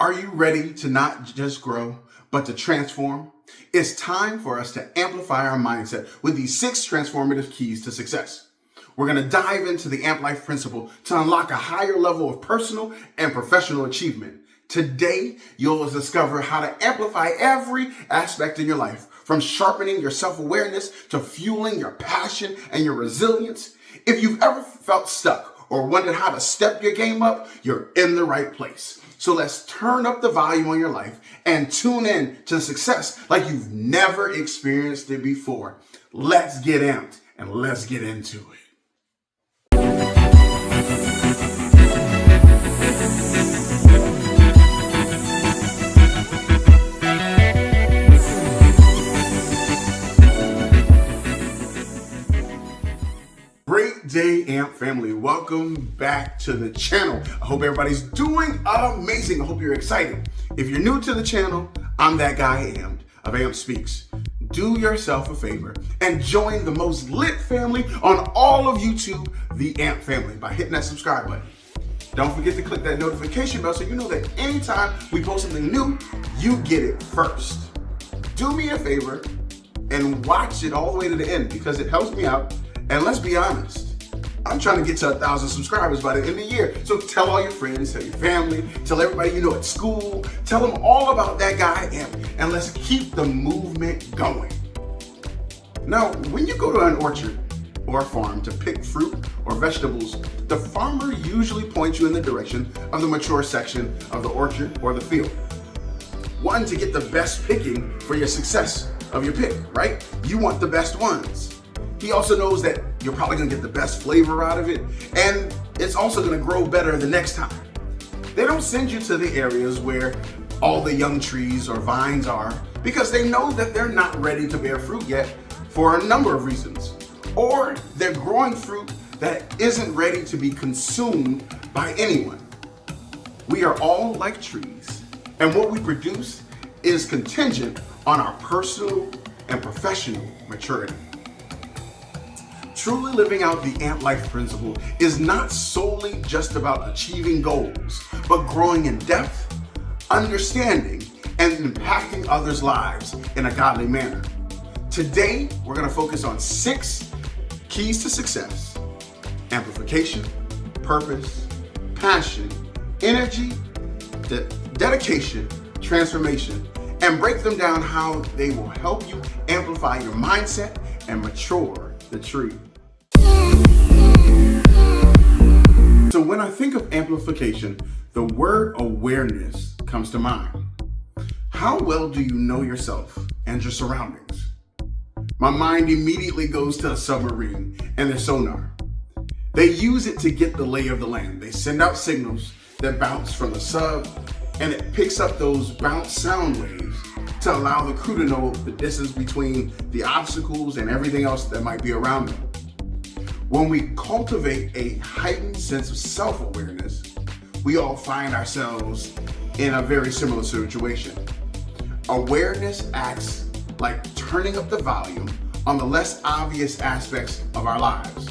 Are you ready to not just grow, but to transform? It's time for us to amplify our mindset with these 6 transformative keys to success. We're going to dive into the AMP Life principle to unlock a higher level of personal and professional achievement. Today, you'll discover how to amplify every aspect in your life, from sharpening your self-awareness to fueling your passion and your resilience. If you've ever felt stuck or wondered how to step your game up, you're in the right place. So let's turn up the volume on your life and tune in to success like you've never experienced it before. Let's get amped and let's get into it. Great day, AMP family. Welcome back to the channel. I hope everybody's doing amazing. I hope you're excited. If you're new to the channel, I'm that guy AMPPED of AMP Speaks. Do yourself a favor and join the most lit family on all of YouTube, the AMP family, by hitting that subscribe button. Don't forget to click that notification bell so you know that anytime we post something new, you get it first. Do me a favor and watch it all the way to the end because it helps me out. And let's be honest, I'm trying to get to 1,000 subscribers by the end of the year. So tell all your friends, tell your family, tell everybody you know at school, tell them all about that guy AMP, and let's keep the movement going. Now, when you go to an orchard or a farm to pick fruit or vegetables, the farmer usually points you in the direction of the mature section of the orchard or the field. One, to get the best picking for your success of your pick, right? You want the best ones. He also knows that you're probably gonna get the best flavor out of it, and it's also gonna grow better the next time. They don't send you to the areas where all the young trees or vines are because they know that they're not ready to bear fruit yet for a number of reasons. Or they're growing fruit that isn't ready to be consumed by anyone. We are all like trees, and what we produce is contingent on our personal and professional maturity. Truly living out the AMP Life principle is not solely just about achieving goals, but growing in depth, understanding, and impacting others' lives in a godly manner. Today, we're going to focus on 6 keys to success: amplification, purpose, passion, energy, dedication, transformation, and break them down how they will help you amplify your mindset and mature the tree. So when I think of amplification, the word awareness comes to mind. How well do you know yourself and your surroundings? My mind immediately goes to a submarine and their sonar. They use it to get the lay of the land. They send out signals that bounce from the sub, and it picks up those bounce sound waves to allow the crew to know the distance between the obstacles and everything else that might be around them. When we cultivate a heightened sense of self-awareness, we all find ourselves in a very similar situation. Awareness acts like turning up the volume on the less obvious aspects of our lives,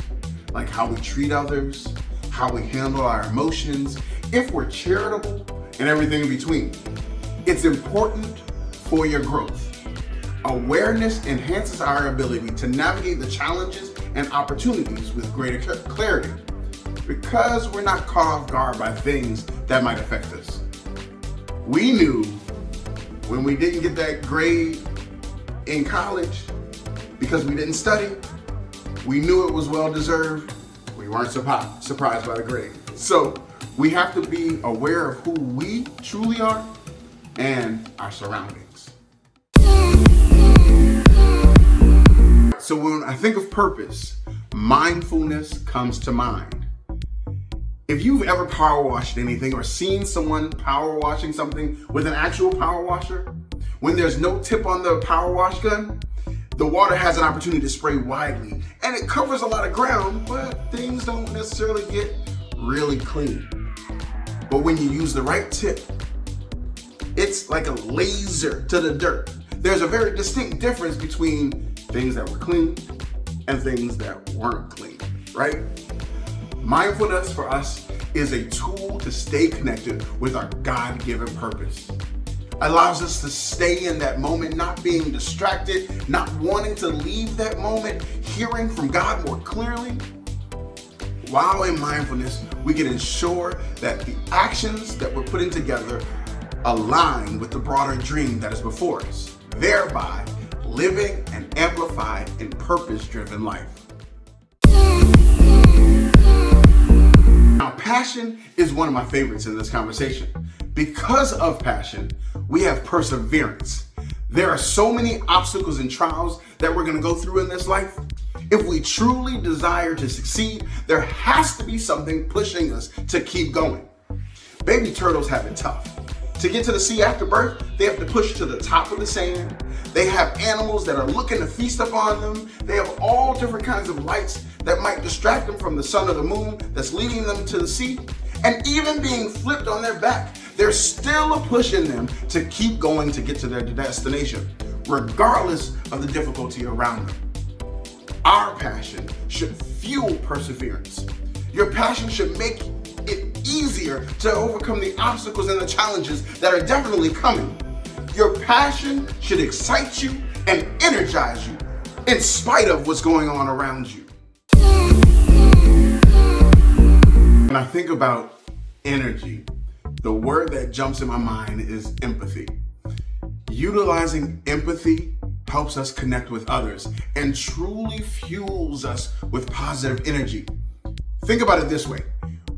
like how we treat others, how we handle our emotions, if we're charitable, and everything in between. It's important for your growth. Awareness enhances our ability to navigate the challenges and opportunities with greater clarity because we're not caught off guard by things that might affect us. We knew when we didn't get that grade in college because we didn't study. We knew it was well deserved. We weren't surprised by the grade. So we have to be aware of who we truly are and our surroundings. So when I think of purpose, mindfulness comes to mind. If you've ever power washed anything or seen someone power washing something with an actual power washer, when there's no tip on the power wash gun, the water has an opportunity to spray widely and it covers a lot of ground, but things don't necessarily get really clean. But when you use the right tip, it's like a laser to the dirt. There's a very distinct difference between things that were clean and things that weren't clean, right? Mindfulness for us is a tool to stay connected with our God-given purpose. Allows us to stay in that moment, not being distracted, not wanting to leave that moment, hearing from God more clearly. While in mindfulness, we can ensure that the actions that we're putting together align with the broader dream that is before us, thereby living an amplified and purpose-driven life. Now, passion is one of my favorites in this conversation. Because of passion, we have perseverance. There are so many obstacles and trials that we're going to go through in this life. If we truly desire to succeed, there has to be something pushing us to keep going. Baby turtles have it tough. To get to the sea after birth, they have to push to the top of the sand. They have animals that are looking to feast upon them. They have all different kinds of lights that might distract them from the sun or the moon that's leading them to the sea. And even being flipped on their back, there's still a push in them to keep going to get to their destination, regardless of the difficulty around them. Our passion should fuel perseverance. Your passion should make it easier to overcome the obstacles and the challenges that are definitely coming. Your passion should excite you and energize you in spite of what's going on around you. When I think about energy, the word that jumps in my mind is empathy. Utilizing empathy helps us connect with others and truly fuels us with positive energy. Think about it this way.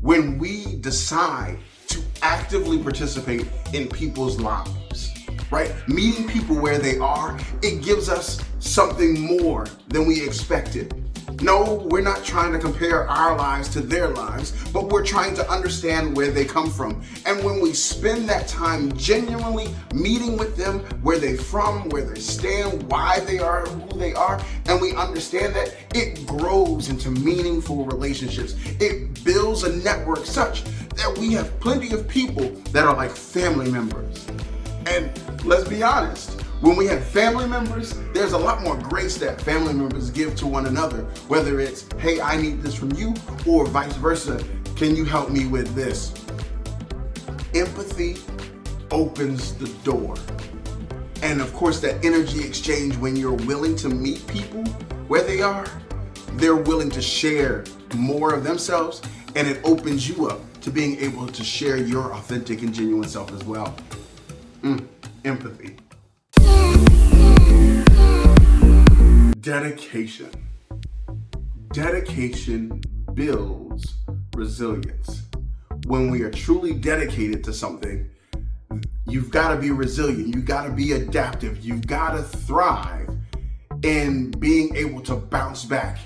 When we decide to actively participate in people's lives, right? Meeting people where they are, it gives us something more than we expected. No, we're not trying to compare our lives to their lives, but we're trying to understand where they come from. And when we spend that time genuinely meeting with them, where they're from, where they stand, why they are who they are, and we understand that, it grows into meaningful relationships. It builds a network such that we have plenty of people that are like family members. And let's be honest, when we have family members, there's a lot more grace that family members give to one another, whether it's, hey, I need this from you, or vice versa, can you help me with this? Empathy opens the door. And of course, that energy exchange, when you're willing to meet people where they are, they're willing to share more of themselves, and it opens you up to being able to share your authentic and genuine self as well. Empathy. Dedication. Dedication builds resilience. When we are truly dedicated to something, you've got to be resilient. You've got to be adaptive. You've got to thrive in being able to bounce back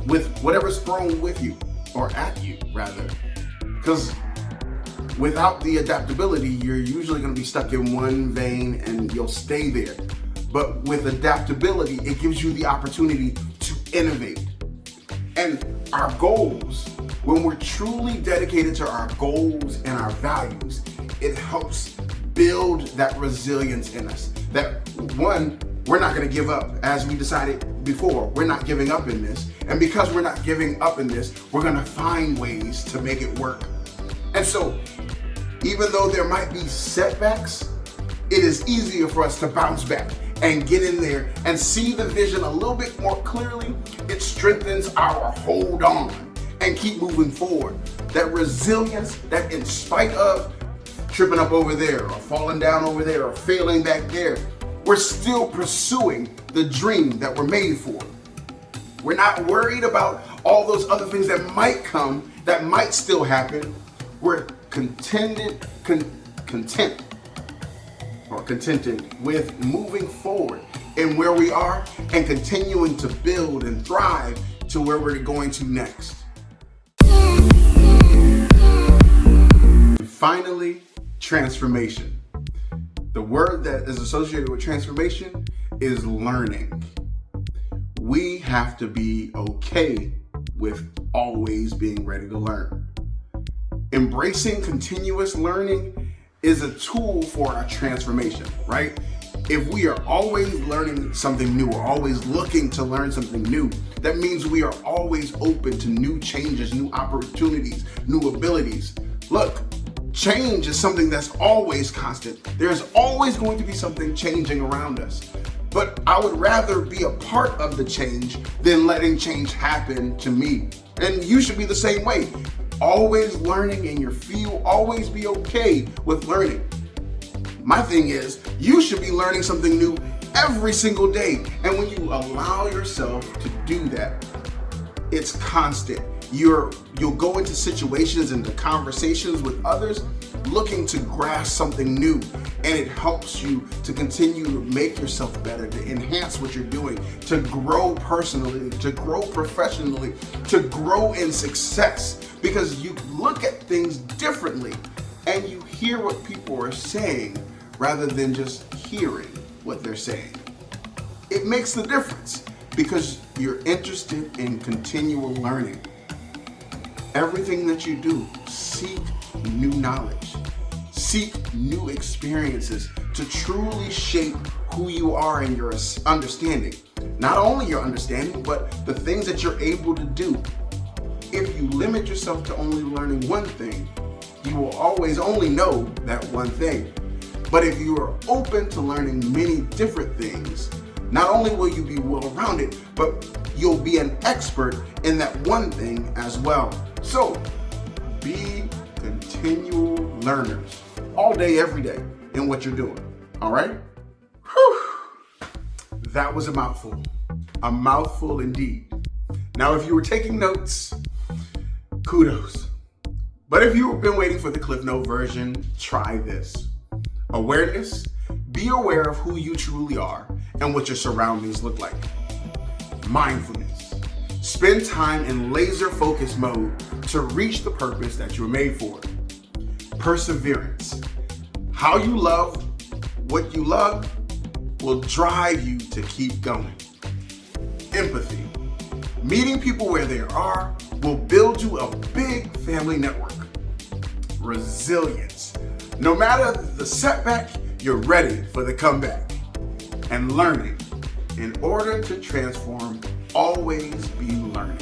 with whatever's thrown with you, or at you, rather. Because without the adaptability, you're usually going to be stuck in one vein and you'll stay there. But with adaptability, it gives you the opportunity to innovate. And our goals, when we're truly dedicated to our goals and our values, it helps build that resilience in us. That one, we're not going to give up. As we decided before, we're not giving up in this. And because we're not giving up in this, we're going to find ways to make it work. And so, even though there might be setbacks, it is easier for us to bounce back and get in there and see the vision a little bit more clearly. It strengthens our hold on and keep moving forward. That resilience, that in spite of tripping up over there or falling down over there or failing back there, we're still pursuing the dream that we're made for. We're not worried about all those other things that might come, that might still happen. We're contented with moving forward in where we are and continuing to build and thrive to where we're going to next. And finally, transformation. The word that is associated with transformation is learning. We have to be okay with always being ready to learn. Embracing continuous learning is a tool for our transformation, right? If we are always learning something new, or always looking to learn something new, That means we are always open to new changes, new opportunities, new abilities. Look, change is something that's always constant. There's always going to be something changing around us. But I would rather be a part of the change than letting change happen to me. And you should be the same way. Always learning in your field, always be okay with learning. My thing is, you should be learning something new every single day. And when you allow yourself to do that, it's constant. You'll go into situations, into conversations with others looking to grasp something new, and it helps you to continue to make yourself better, to enhance what you're doing, to grow personally, to grow professionally, to grow in success, because you look at things differently and you hear what people are saying rather than just hearing what they're saying. It makes the difference because you're interested in continual learning. Everything that you do, seek new knowledge, seek new experiences to truly shape who you are and your understanding. Not only your understanding, but the things that you're able to do. If you limit yourself to only learning one thing, you will always only know that one thing. But if you are open to learning many different things, not only will you be well-rounded, but you'll be an expert in that one thing as well. So, be continual learners all day, every day in what you're doing, all right? Whew. That was a mouthful indeed. Now, if you were taking notes, kudos. But if you've been waiting for the Cliff Note version, try this. Awareness, be aware of who you truly are and what your surroundings look like. Mindfulness, spend time in laser focus mode to reach the purpose that you were made for. Perseverance, how you love what you love will drive you to keep going. Empathy, meeting people where they are will build you a big family network. Resilience, no matter the setback, you're ready for the comeback. And learning, in order to transform, always be learning.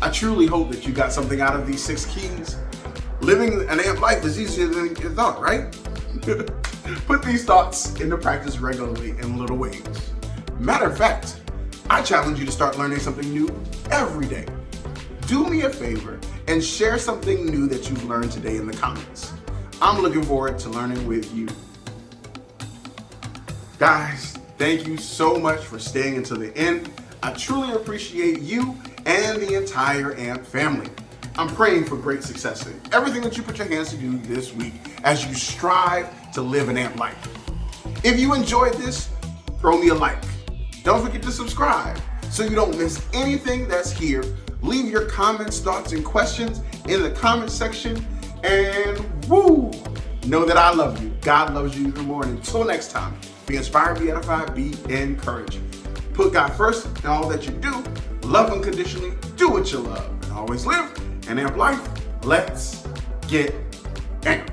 I truly hope that you got something out of these 6 keys. Living an AMP life is easier than you thought, right? Put these thoughts into practice regularly in little ways. Matter of fact, I challenge you to start learning something new every day. Do me a favor and share something new that you've learned today in the comments. I'm looking forward to learning with you. Guys, thank you so much for staying until the end. I truly appreciate you and the entire AMP family. I'm praying for great success in everything that you put your hands to do this week as you strive to live an AMP life. If you enjoyed this, throw me a like. Don't forget to subscribe so you don't miss anything that's here. Leave your comments, thoughts, and questions in the comment section. And know that I love you. God loves you even more. And until next time, be inspired, be edified, be encouraged. Put God first in all that you do. Love unconditionally. Do what you love. And always live an AMP life. Let's get AMP.